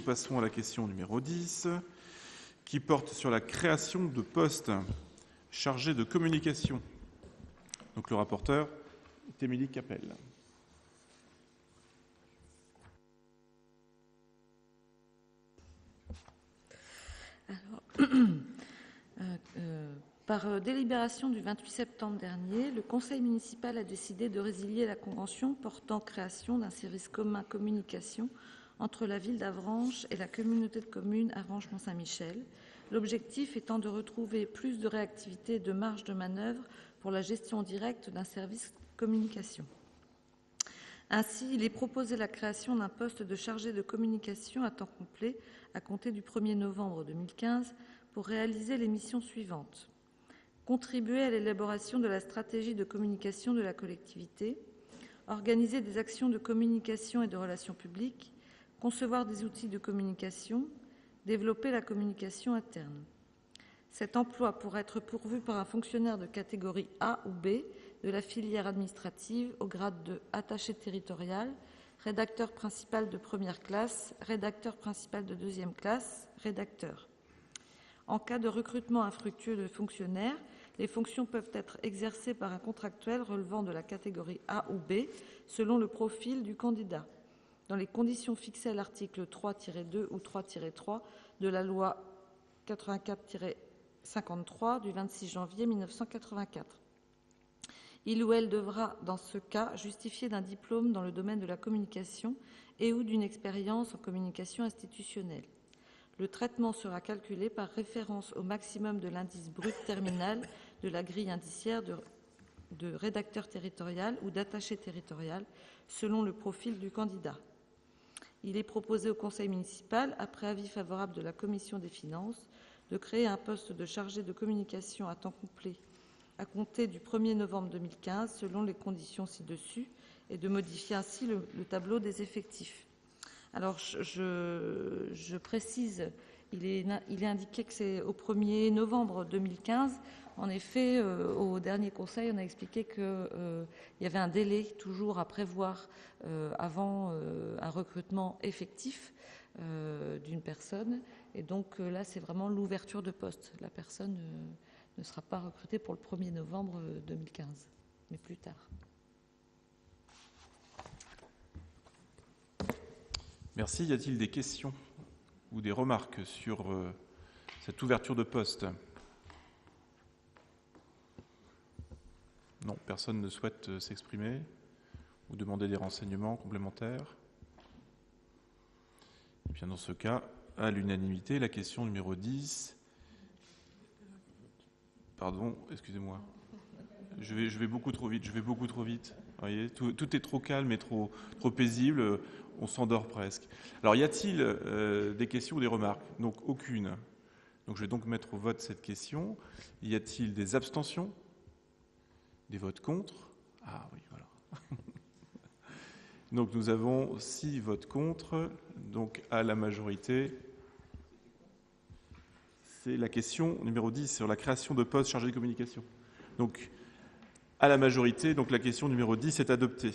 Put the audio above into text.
nous passons à la question numéro 10, qui porte sur la création de postes chargés de communication. Donc le rapporteur est Émilie Capel. Par délibération du 28 septembre dernier, le Conseil municipal a décidé de résilier la convention portant création d'un service commun communication entre la ville d'Avranches et la communauté de communes Avranches-Mont-Saint-Michel, l'objectif étant de retrouver plus de réactivité et de marge de manœuvre pour la gestion directe d'un service communication. Ainsi, il est proposé la création d'un poste de chargé de communication à temps complet à compter du 1er novembre 2015 pour réaliser les missions suivantes. Contribuer à l'élaboration de la stratégie de communication de la collectivité, organiser des actions de communication et de relations publiques, concevoir des outils de communication, développer la communication interne. Cet emploi pourrait être pourvu par un fonctionnaire de catégorie A ou B de la filière administrative au grade de attaché territorial, rédacteur principal de première classe, rédacteur principal de deuxième classe, rédacteur. En cas de recrutement infructueux de fonctionnaires, les fonctions peuvent être exercées par un contractuel relevant de la catégorie A ou B, selon le profil du candidat, dans les conditions fixées à l'article 3-2 ou 3-3 de la loi 84-53 du 26 janvier 1984. Il ou elle devra, dans ce cas, justifier d'un diplôme dans le domaine de la communication et ou d'une expérience en communication institutionnelle. Le traitement sera calculé par référence au maximum de l'indice brut terminal de la grille indiciaire de rédacteur territorial ou d'attaché territorial, selon le profil du candidat. Il est proposé au Conseil municipal, après avis favorable de la Commission des finances, de créer un poste de chargé de communication à temps complet à compter du 1er novembre 2015, selon les conditions ci-dessus, et de modifier ainsi le tableau des effectifs. Alors, je précise, il est indiqué que c'est au 1er novembre 2015. En effet, au dernier conseil, on a expliqué qu'il y avait un délai toujours à prévoir avant un recrutement effectif d'une personne. Et donc là, c'est vraiment l'ouverture de poste. La personne ne sera pas recrutée pour le 1er novembre 2015, mais plus tard. Merci. Y a-t-il des questions ou des remarques sur cette ouverture de poste? Non, personne ne souhaite s'exprimer ou demander des renseignements complémentaires. Et bien dans ce cas, à l'unanimité, la question numéro 10. Pardon, excusez-moi. Je vais beaucoup trop vite. Vous voyez, tout est trop calme et trop paisible. On s'endort presque. Alors, y a-t-il des questions ou des remarques? Donc, aucune. Donc, je vais donc mettre au vote cette question. Y a-t-il des abstentions? Des votes contre? Ah oui, voilà. Donc, nous avons 6 votes contre. Donc, à la majorité, c'est la question numéro 10 sur la création de postes chargés de communication. Donc, à la majorité, donc la question numéro 10 est adoptée.